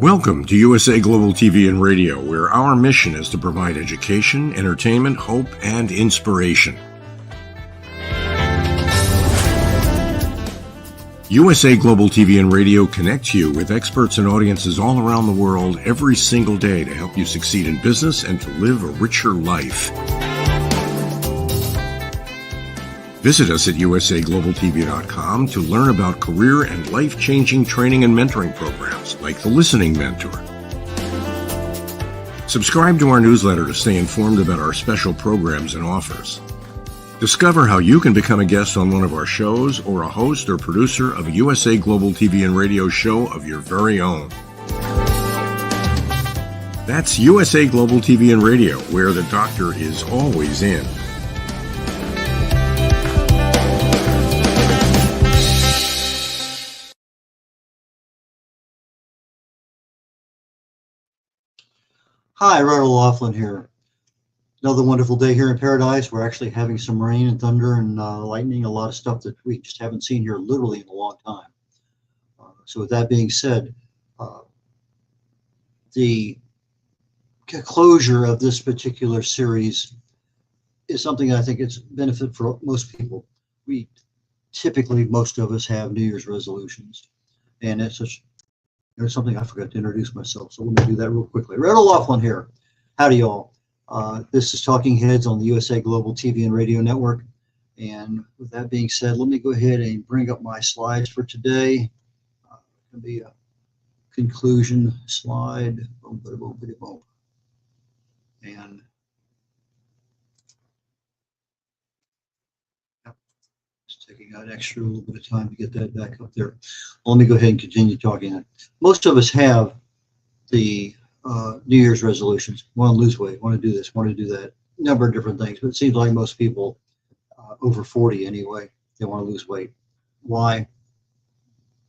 Welcome to USA Global TV and Radio, where our mission is to provide education, entertainment, hope, and inspiration. USA Global TV and Radio connects you with experts and audiences all around the world every single day to help you succeed in business and to live a richer life. Visit us at usaglobaltv.com to learn about career and life-changing training and mentoring programs like the Listening Mentor. Subscribe to our newsletter to stay informed about our special programs and offers. Discover how you can become a guest on one of our shows or a host or producer of a USA Global TV and Radio show of your very own. That's USA Global TV and Radio, where the doctor is always in. Hi, red.olaughlin here. Another wonderful day here in paradise. We're actually having some rain and thunder and lightning, a lot of stuff that we just haven't seen here literally in a long time. So with that being said, the closure of this particular series is something I think it's benefit for most people. We typically, most of us have New Year's resolutions, and there's something I forgot to introduce myself, so let me do that real quickly. red.olaughlin here. Howdy, y'all. This is Talking Heads on the USA Global TV and Radio Network. And with that being said, let me go ahead and bring up my slides for today. It's going to be a conclusion slide. Boom, boom, boom, boom, boom. And it's taking an extra little bit of time to get that back up there. Well, let me go ahead and continue talking. Most of us have the New Year's resolutions. Want to lose weight, want to do this, want to do that. Number of different things, but it seems like most people over 40 anyway, they want to lose weight. Why?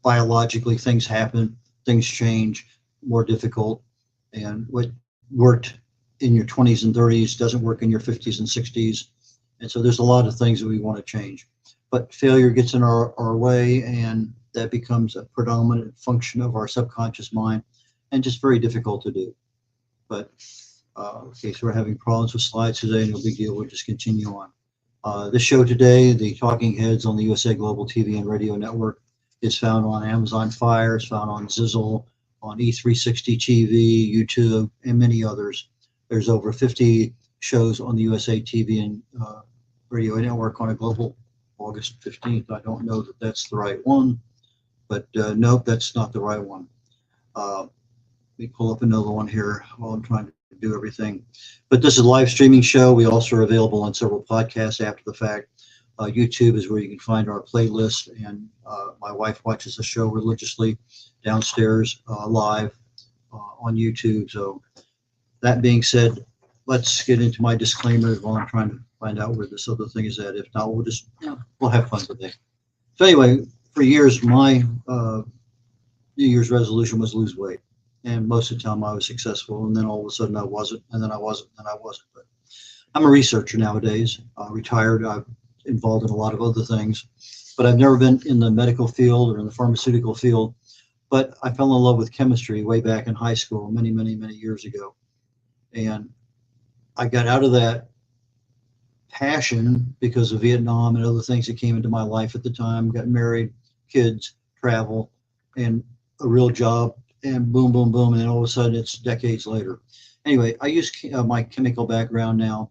Biologically, things happen, things change, more difficult, and what worked in your 20s and 30s doesn't work in your 50s and 60s. And so there's a lot of things that we want to change. But failure gets in our way, and that becomes a predominant function of our subconscious mind, and just very difficult to do. But okay, so we're having problems with slides today, no big deal, we'll just continue on. This show today, the Talking Heads on the USA Global TV and Radio Network, is found on Amazon Fire, it's found on Zizzle, on E360 TV, YouTube, and many others. There's over 50 shows on the USA TV and Radio Network on a global August 15th. I don't know that that's the right one, but nope, that's not the right one. Let me pull up another one here while I'm trying to do everything. But this is a live streaming show. We also are available on several podcasts after the fact. YouTube is where you can find our playlist, and my wife watches the show religiously downstairs live on YouTube. So that being said, let's get into my disclaimers while I'm trying to find out where this other thing is at. If not, we'll have fun today. So anyway, for years, my New Year's resolution was lose weight. And most of the time I was successful, and then all of a sudden I wasn't, and then I wasn't, and I wasn't. But I'm a researcher nowadays, retired. I'm involved in a lot of other things, but I've never been in the medical field or in the pharmaceutical field. But I fell in love with chemistry way back in high school, many, many, many years ago. And I got out of that passion because of Vietnam and other things that came into my life at the time. Got married, kids, travel, and a real job. And boom, boom, boom, and then all of a sudden it's decades later. Anyway, I use my chemical background now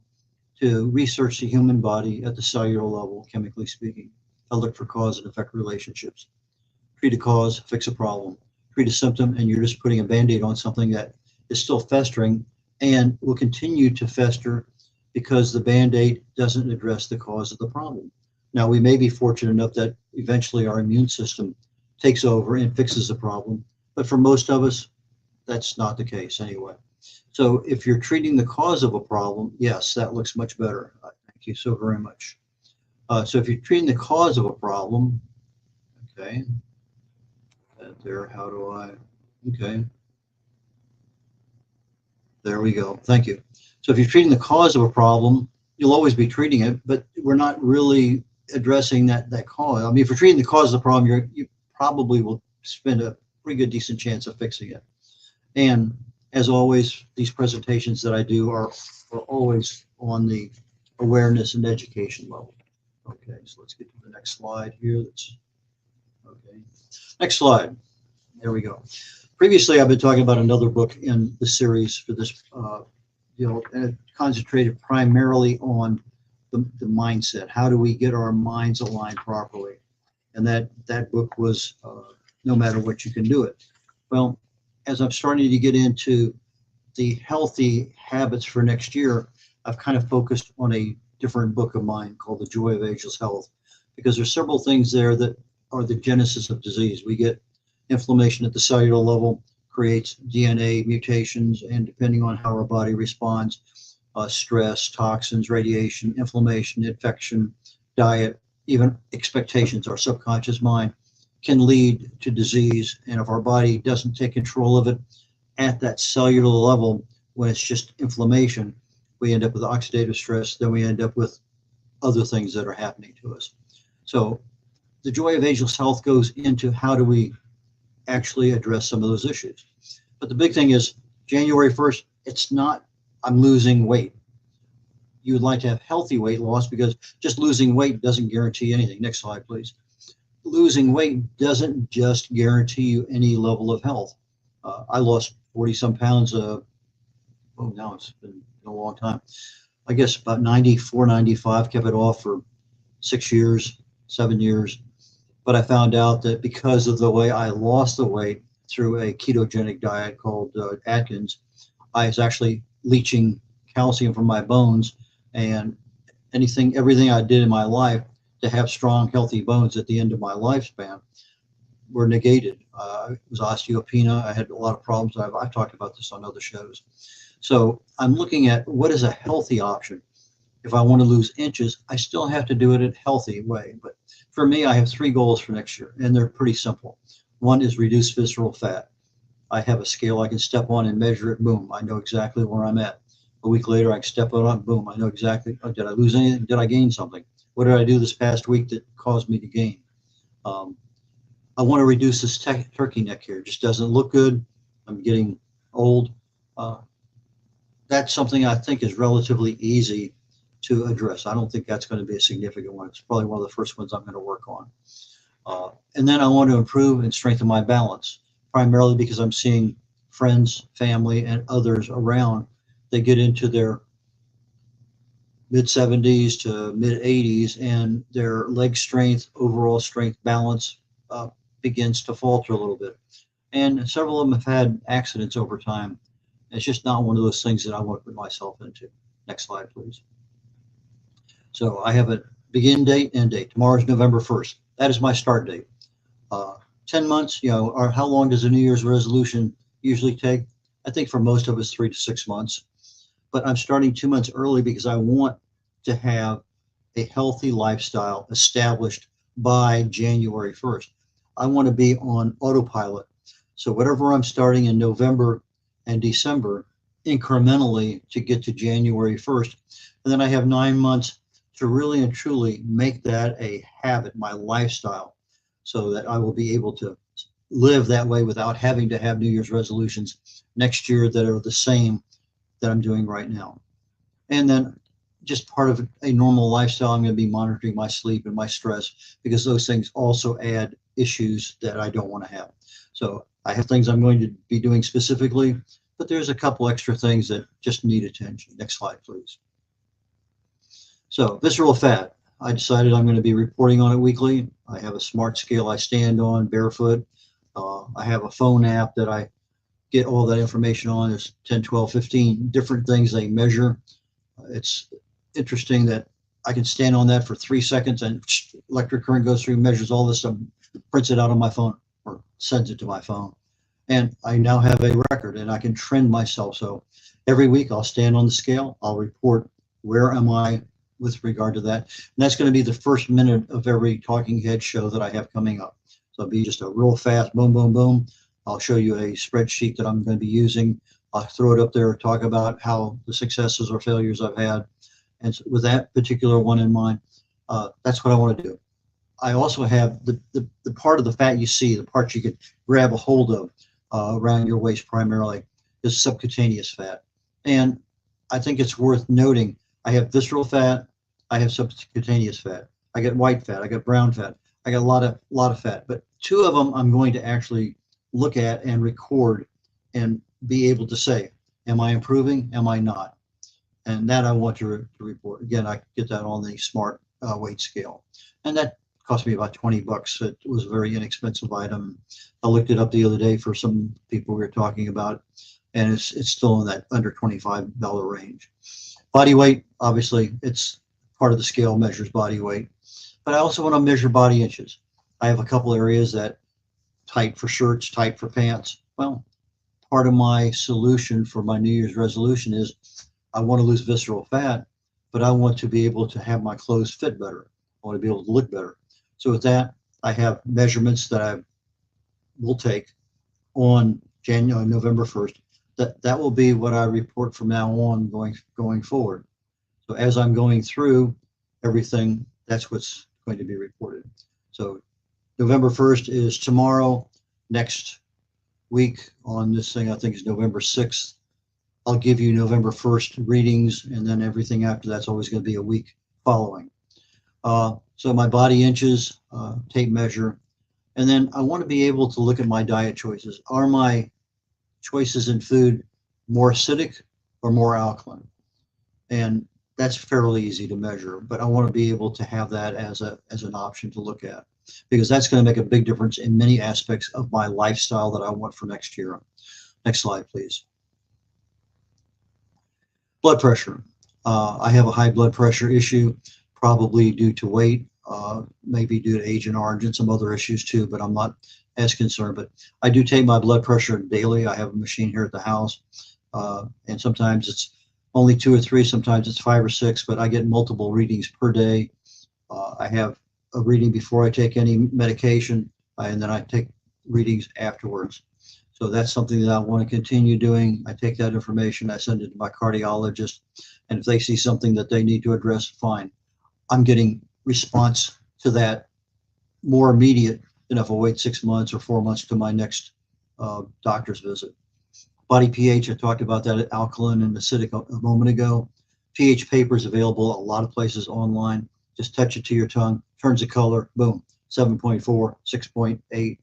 to research the human body at the cellular level, chemically speaking. I look for cause and effect relationships. Treat a cause, fix a problem. Treat a symptom, and you're just putting a Band-Aid on something that is still festering and will continue to fester because the Band-Aid doesn't address the cause of the problem. Now, we may be fortunate enough that eventually our immune system takes over and fixes the problem. But for most of us, that's not the case anyway. So if you're treating the cause of a problem, yes, that looks much better. Thank you so very much. So if you're treating the cause of a problem, okay, there, how do I, okay. There we go, thank you. So if you're treating the cause of a problem, you'll always be treating it, but we're not really addressing that cause. I mean, if you're treating the cause of the problem, you probably will spend a pretty good decent chance of fixing it. And as always, these presentations that I do are always on the awareness and education level. Okay, so let's get to the next slide here. Okay. Next slide. There we go. Previously, I've been talking about another book in the series for this, and it concentrated primarily on the mindset. How do we get our minds aligned properly? And that book was No Matter What You Can Do It. Well, as I'm starting to get into the healthy habits for next year, I've kind of focused on a different book of mine called The Joy of Ageless Health, because there's several things there that are the genesis of disease. We get inflammation at the cellular level, creates DNA mutations, and depending on how our body responds, stress, toxins, radiation, inflammation, infection, diet, even expectations, our subconscious mind can lead to disease. And if our body doesn't take control of it at that cellular level, when it's just inflammation, we end up with oxidative stress, then we end up with other things that are happening to us. So the Joy of Ageless Health goes into how do we actually address some of those issues. But the big thing is January 1st, it's not I'm losing weight. You would like to have healthy weight loss, because just losing weight doesn't guarantee anything. Next slide, please. Losing weight doesn't just guarantee you any level of health. I lost 40 some pounds. Now it's been a long time. I guess about 94, 95, kept it off for 6 years, 7 years. But I found out that because of the way I lost the weight through a ketogenic diet called Atkins, I was actually leaching calcium from my bones, and everything I did in my life to have strong, healthy bones at the end of my lifespan were negated. It was osteopenia. I had a lot of problems. I've talked about this on other shows. So I'm looking at what is a healthy option. If I want to lose inches, I still have to do it in a healthy way. But for me, I have 3 goals for next year, and they're pretty simple. One is reduce visceral fat. I have a scale I can step on and measure it. Boom, I know exactly where I'm at. A week later, I can step on it. Boom, I know exactly. Oh, did I lose anything? Did I gain something? What did I do this past week that caused me to gain? I want to reduce this turkey neck here. It just doesn't look good. I'm getting old. That's something I think is relatively easy to address. I don't think that's going to be a significant one. It's probably one of the first ones I'm going to work on. And then I want to improve and strengthen my balance, primarily because I'm seeing friends, family, and others around. They get into their mid 70s to mid 80s, and their leg strength, overall strength, balance begins to falter a little bit. And several of them have had accidents over time. It's just not one of those things that I want to put myself into. Next slide, please. So I have a begin date, end date. Tomorrow's November 1st. That is my start date. 10 months, or how long does a New Year's resolution usually take? I think for most of us, 3 to 6 months. But I'm starting 2 months early because I want to have a healthy lifestyle established by January 1st. I want to be on autopilot. So whatever I'm starting in November and December, incrementally to get to January 1st. And then I have 9 months to really and truly make that a habit, my lifestyle, so that I will be able to live that way without having to have New Year's resolutions next year that are the same that I'm doing right now. And then just part of a normal lifestyle, I'm going to be monitoring my sleep and my stress, because those things also add issues that I don't want to have. So I have things I'm going to be doing specifically, but there's a couple extra things that just need attention. Next slide, please. So visceral fat, I decided I'm going to be reporting on it weekly. I have a smart scale I stand on barefoot. I have a phone app that I get all that information on. There's 10, 12, 15 different things they measure. It's interesting that I can stand on that for 3 seconds and electric current goes through, measures all this stuff, prints it out on my phone or sends it to my phone. And I now have a record and I can trend myself. So every week I'll stand on the scale. I'll report where am I with regard to that. And that's going to be the first minute of every talking head show that I have coming up. So it'll be just a real fast boom, boom, boom. I'll show you a spreadsheet that I'm going to be using. I'll throw it up there, talk about how the successes or failures I've had. And with that particular one in mind, that's what I want to do. I also have the part of the fat you see, the part you can grab a hold of. around your waist primarily, is subcutaneous fat. And I think it's worth noting, I have visceral fat, I have subcutaneous fat, I got white fat, I got brown fat, I got a lot of fat, but two of them I'm going to actually look at and record and be able to say, am I improving? Am I not? And that I want to report. Again, I get that on the smart weight scale. And that cost me about 20 bucks. It was a very inexpensive item. I looked it up the other day for some people we were talking about, and it's still in that under $25 range. Body weight, obviously, it's part of the scale measures body weight. But I also want to measure body inches. I have a couple areas that tight for shirts, tight for pants. Well, part of my solution for my New Year's resolution is I want to lose visceral fat, but I want to be able to have my clothes fit better. I want to be able to look better. So with that, I have measurements that I will take on November 1st. That will be what I report from now on going forward. So as I'm going through everything, that's what's going to be reported. So November 1st is tomorrow. Next week on this thing, I think is November 6th. I'll give you November 1st readings, and then everything after that's always going to be a week following. So my body inches, tape measure, and then I want to be able to look at my diet choices. Are my choices in food more acidic or more alkaline? And that's fairly easy to measure, but I want to be able to have that as an option to look at, because that's going to make a big difference in many aspects of my lifestyle that I want for next year. Next slide, please. Blood pressure. I have a high blood pressure issue, probably due to weight, maybe due to Agent Orange and some other issues too, but I'm not as concerned. But I do take my blood pressure daily. I have a machine here at the house, and sometimes it's only 2 or 3, sometimes it's 5 or 6, but I get multiple readings per day. I have a reading before I take any medication, and then I take readings afterwards. So that's something that I want to continue doing. I take that information, I send it to my cardiologist, and if they see something that they need to address, fine. I'm getting response to that more immediate than if I wait 6 months or 4 months to my next doctor's visit. Body pH, I talked about that, alkaline and acidic a moment ago. pH paper is available a lot of places online. Just touch it to your tongue, turns the color, boom, 7.4, 6.8,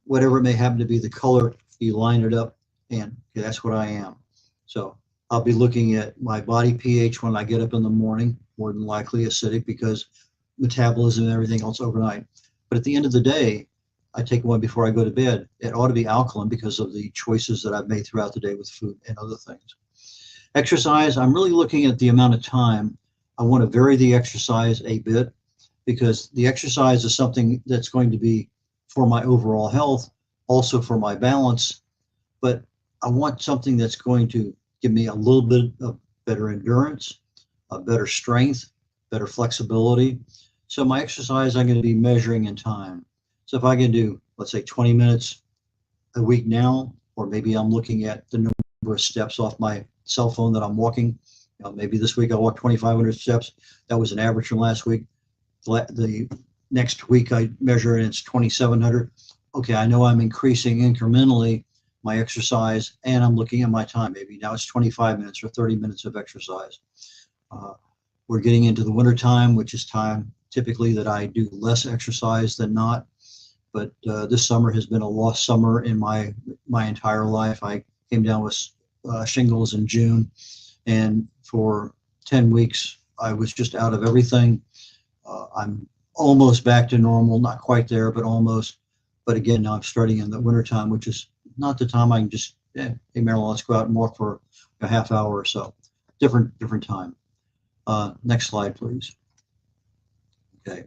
whatever it may happen to be the color, you line it up, and okay, that's what I am. So I'll be looking at my body pH when I get up in the morning, more than likely acidic because metabolism and everything else overnight. But at the end of the day, I take one before I go to bed. It ought to be alkaline because of the choices that I've made throughout the day with food and other things. Exercise, I'm really looking at the amount of time. I want to vary the exercise a bit because the exercise is something that's going to be for my overall health, also for my balance, but I want something that's going to give me a little bit of better endurance, a better strength, better flexibility. So my exercise, I'm going to be measuring in time. So if I can do, let's say 20 minutes a week now, or maybe I'm looking at the number of steps off my cell phone that I'm walking. Maybe this week I walked 2,500 steps. That was an average from last week. The next week I measure and it's 2,700. Okay, I know I'm increasing incrementally my exercise, and I'm looking at my time. Maybe now it's 25 minutes or 30 minutes of exercise. We're getting into the winter time, which is time typically that I do less exercise than not. But this summer has been a lost summer in my entire life. I came down with shingles in June, and for 10 weeks I was just out of everything. I'm almost back to normal, not quite there, but almost. But again, now I'm starting in the wintertime, which is not the time I can just, hey, Marilyn, let's go out and walk for a half hour or so. Different time. Next slide, please. Okay.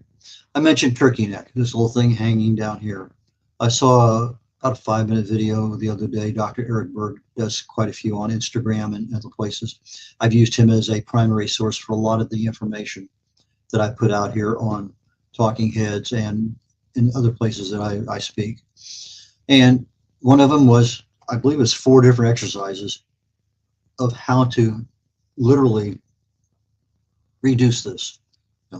I mentioned turkey neck, this little thing hanging down here. I saw about a 5-minute video the other day. Dr. Eric Berg does quite a few on Instagram and other places. I've used him as a primary source for a lot of the information that I put out here on Talking Heads and in other places that I speak. And one of them was, I believe it's 4 different exercises of how to literally reduce this.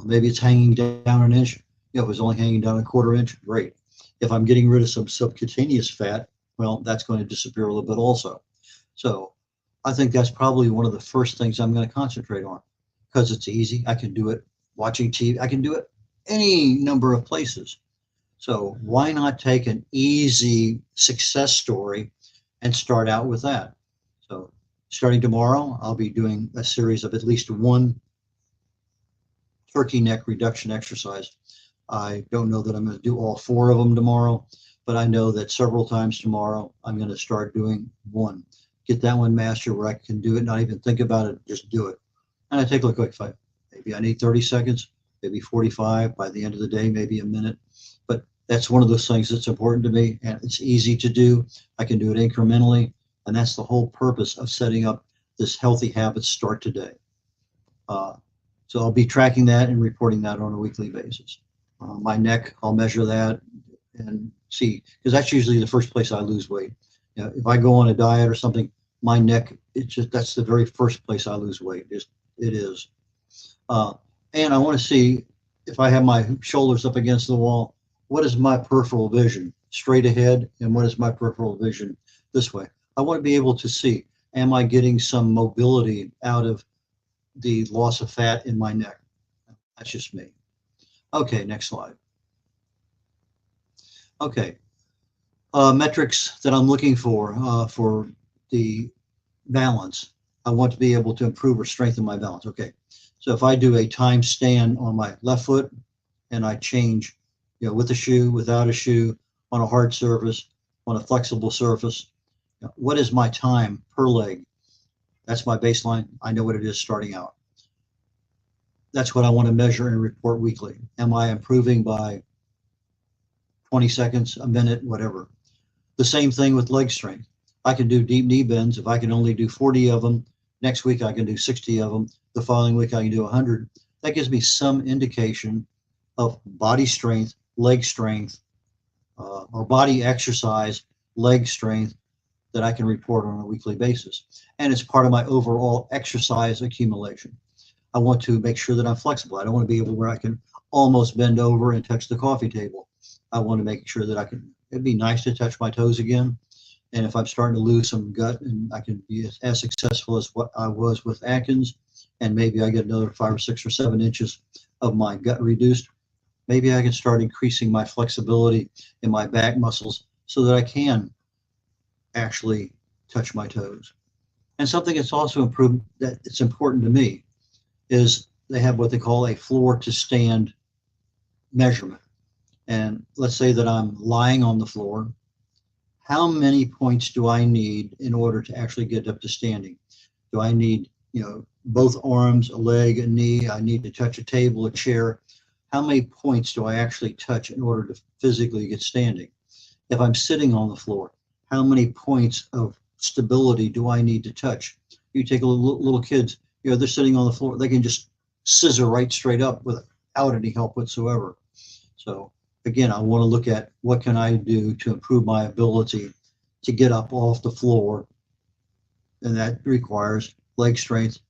Maybe it's hanging down an inch. If it was only hanging down a 1/4 inch, great. If I'm getting rid of some subcutaneous fat, well, that's going to disappear a little bit also. So I think that's probably one of the first things I'm going to concentrate on because it's easy. I can do it watching TV. I can do it any number of places. So why not take an easy success story and start out with that? So starting tomorrow, I'll be doing a series of at least one turkey neck reduction exercise. I don't know that I'm going to do all 4 of them tomorrow, but I know that several times tomorrow I'm going to start doing one. Get that one mastered where I can do it, not even think about it, just do it. And I take a look like maybe I need 30 seconds, maybe 45 by the end of the day, maybe a minute. But that's one of those things that's important to me, and it's easy to do. I can do it incrementally, and that's the whole purpose of setting up this healthy habits start today. So I'll be tracking that and reporting that on a weekly basis. My neck, I'll measure that and see, because that's usually the first place I lose weight. You know, if I go on a diet or something, my neck, that's the very first place I lose weight. It is. And I want to see if I have my shoulders up against the wall, what is my peripheral vision straight ahead, and what is my peripheral vision this way? I want to be able to see, am I getting some mobility out of the loss of fat in my neck? That's just me. Okay, next slide. Okay, metrics that I'm looking for the balance. I want to be able to improve or strengthen my balance. Okay, so if I do a time stand on my left foot and I change, you know, with a shoe, without a shoe, on a hard surface, on a flexible surface, you know, what is my time per leg? That's my baseline. I know what it is starting out. That's what I want to measure and report weekly. Am I improving by 20 seconds, a minute, whatever? The same thing with leg strength. I can do deep knee bends. If I can only do 40 of them, next week I can do 60 of them. The following week I can do 100. That gives me some indication of body strength, leg strength, or body exercise, leg strength that I can report on a weekly basis. And it's part of my overall exercise accumulation. I want to make sure that I'm flexible. I don't want to be able where I can almost bend over and touch the coffee table. I want to make sure that I can, it'd be nice to touch my toes again. And if I'm starting to lose some gut and I can be as successful as what I was with Atkins, and maybe I get another 5 or 6 or 7 inches of my gut reduced, maybe I can start increasing my flexibility in my back muscles so that I can actually touch my toes. And something that's also improved, that it's important to me, is they have what they call a floor to stand measurement. And let's say that I'm lying on the floor. How many points do I need in order to actually get up to standing? Do I need, you know, both arms, a leg, a knee? I need to touch a table, a chair. How many points do I actually touch in order to physically get standing? If I'm sitting on the floor, how many points of stability do I need to touch? You take a little kids, you know, they're sitting on the floor, they can just scissor right straight up without any help whatsoever. So again, I want to look at what can I do to improve my ability to get up off the floor, and that requires leg strength.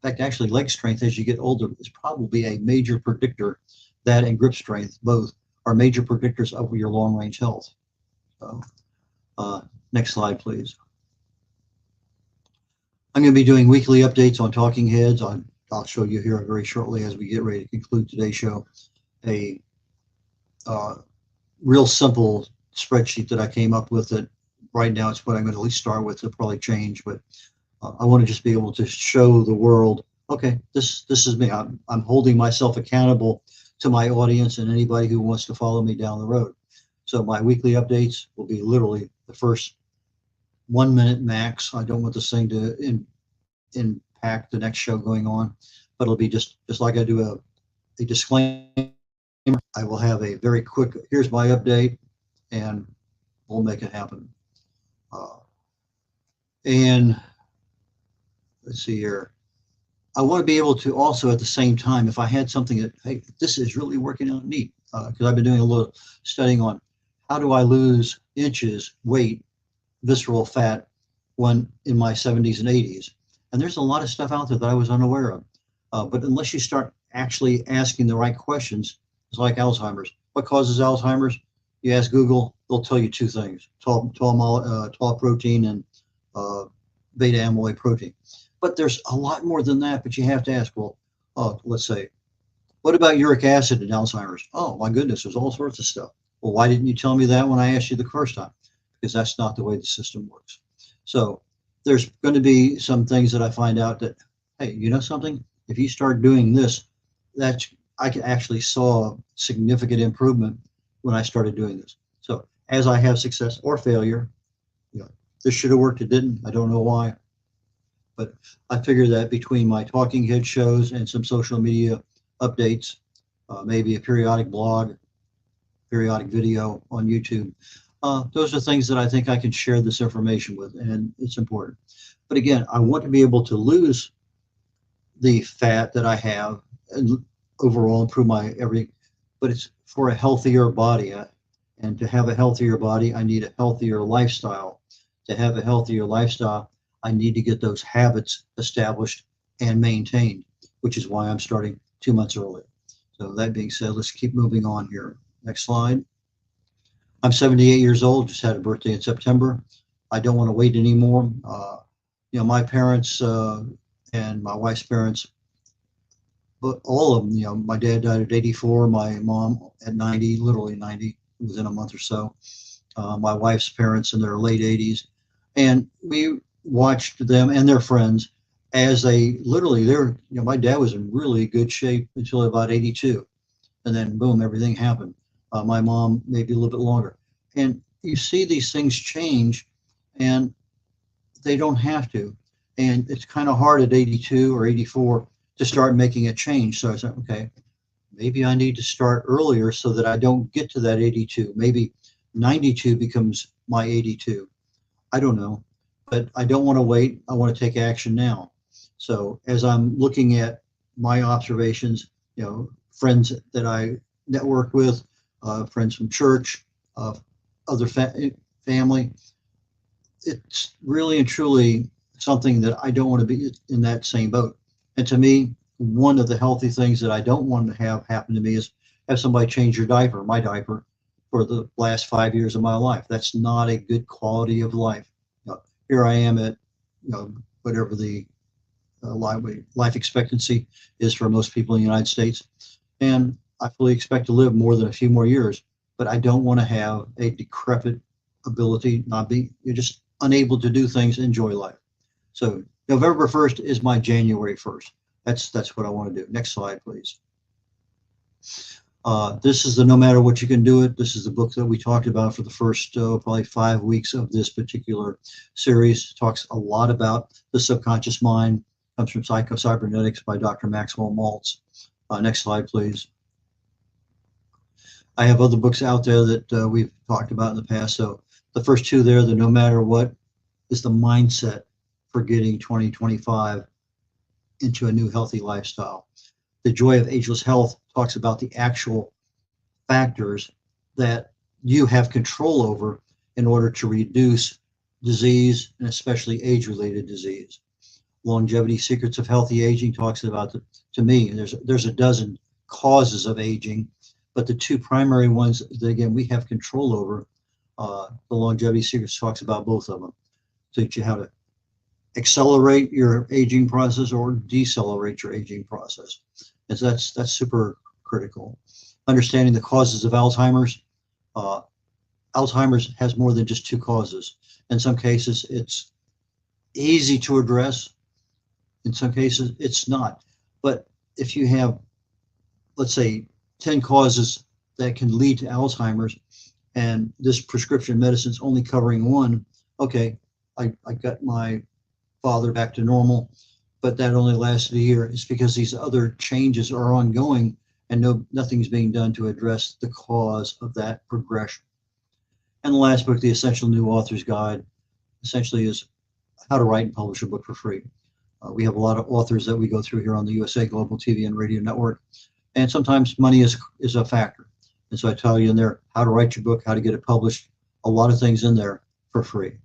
In fact, actually, leg strength as you get older is probably a major predictor. That and grip strength both are major predictors of your long-range health. So, next slide, please. I'm going to be doing weekly updates on talking heads. I'll show you here very shortly as we get ready to conclude today's show a real simple spreadsheet that I came up with. That right now it's what I'm going to at least start with. It'll probably change, but I want to just be able to show the world, okay, this is me. I'm holding myself accountable to my audience and anybody who wants to follow me down the road. So my weekly updates will be literally the first 1 minute max. I don't want this thing to impact the next show going on, but it'll be just like I do a disclaimer. I will have a very quick, here's my update, and we'll make it happen. And let's see here. I want to be able to also at the same time, if I had something that, hey, this is really working out neat, because I've been doing a little studying on how do I lose inches, weight, visceral fat when in my 70s and 80s. And there's a lot of stuff out there that I was unaware of. But unless you start actually asking the right questions, it's like Alzheimer's. What causes Alzheimer's? You ask Google, they'll tell you two things: tall protein and beta amyloid protein. But there's a lot more than that. But you have to ask, well, let's say, what about uric acid in Alzheimer's? Oh my goodness, there's all sorts of stuff. Well, why didn't you tell me that when I asked you the first time? Because that's not the way the system works. So there's going to be some things that I find out that, hey, you know something? If you start doing this, I actually saw significant improvement when I started doing this. So as I have success or failure, this should have worked, it didn't. I don't know why. But I figure that between my talking head shows and some social media updates, maybe a periodic blog, periodic video on YouTube, those are things that I think I can share this information with, and it's important. But again, I want to be able to lose the fat that I have and overall improve but it's for a healthier body. And to have a healthier body, I need a healthier lifestyle. To have a healthier lifestyle, I need to get those habits established and maintained, which is why I'm starting 2 months early. So that being said, let's keep moving on here. Next slide. I'm 78 years old, just had a birthday in September. I don't want to wait anymore. My parents and my wife's parents, but all of them, my dad died at 84, my mom at 90, literally 90, within a month or so. My wife's parents in their late 80s. And we watched them and their friends as my dad was in really good shape until about 82. And then boom, everything happened. My mom, maybe a little bit longer. And you see these things change, and they don't have to. And it's kind of hard at 82 or 84 to start making a change. So I said, okay, maybe I need to start earlier so that I don't get to that 82. Maybe 92 becomes my 82. I don't know, but I don't want to wait. I want to take action now. So as I'm looking at my observations, friends that I network with, friends from church, other family, it's really and truly something that I don't want to be in that same boat. And to me, one of the healthy things that I don't want to have happen to me is have somebody change my diaper, for the last 5 years of my life. That's not a good quality of life. Here I am at, whatever the life expectancy is for most people in the United States. And I fully expect to live more than a few more years, but I don't want to have a decrepit ability, you're just unable to do things, enjoy life. So November 1st is my January 1st. That's what I want to do. Next slide, please. This is the No Matter What You Can Do It. This is the book that we talked about for the first probably 5 weeks of this particular series. It talks a lot about the subconscious mind. Comes from Psycho-Cybernetics by Dr. Maxwell Maltz. Next slide, please. I have other books out there that we've talked about in the past. So the first two there, the No Matter What, is the mindset for getting 2025 into a new healthy lifestyle. The Joy of Ageless Health talks about the actual factors that you have control over in order to reduce disease, and especially age-related disease. Longevity Secrets of Healthy Aging talks about, to me, there's a dozen causes of aging, but the two primary ones that, again, we have control over, the Longevity Secrets talks about both of them. Teach you how to accelerate your aging process or decelerate your aging process. And so that's super critical. Understanding the causes of Alzheimer's. Alzheimer's has more than just two causes. In some cases, it's easy to address. In some cases, it's not. But if you have, let's say, 10 causes that can lead to Alzheimer's, and this prescription medicine is only covering one, okay, I got my father back to normal, but that only lasted a year. It's because these other changes are ongoing and nothing's being done to address the cause of that progression. And the last book, The Essential New Author's Guide, essentially is how to write and publish a book for free. We have a lot of authors that we go through here on the USA Global TV and Radio Network, and sometimes money is a factor. And so I tell you in there how to write your book, how to get it published, a lot of things in there for free.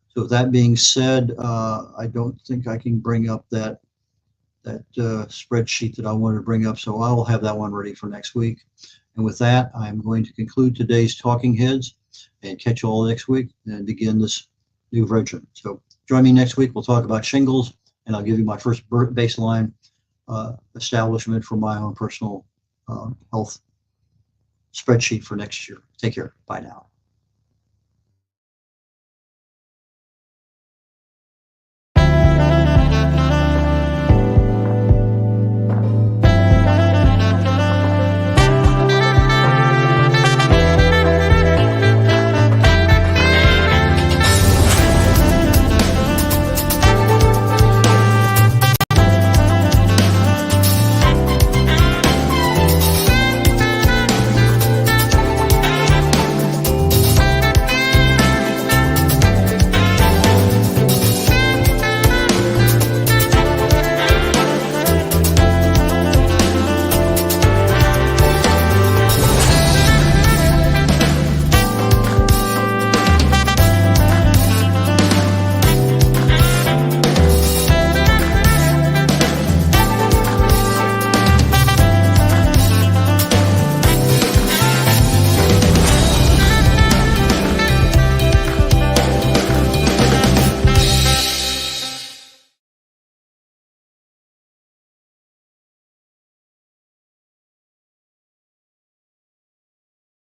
So with that being said, I don't think I can bring up that spreadsheet that I wanted to bring up, so I will have that one ready for next week. And with that, I'm going to conclude today's Talking Heads. and catch you all next week and begin this new version. So join me next week. We'll talk about shingles, and I'll give you my first baseline establishment for my own personal health spreadsheet for next year. Take care. Bye now.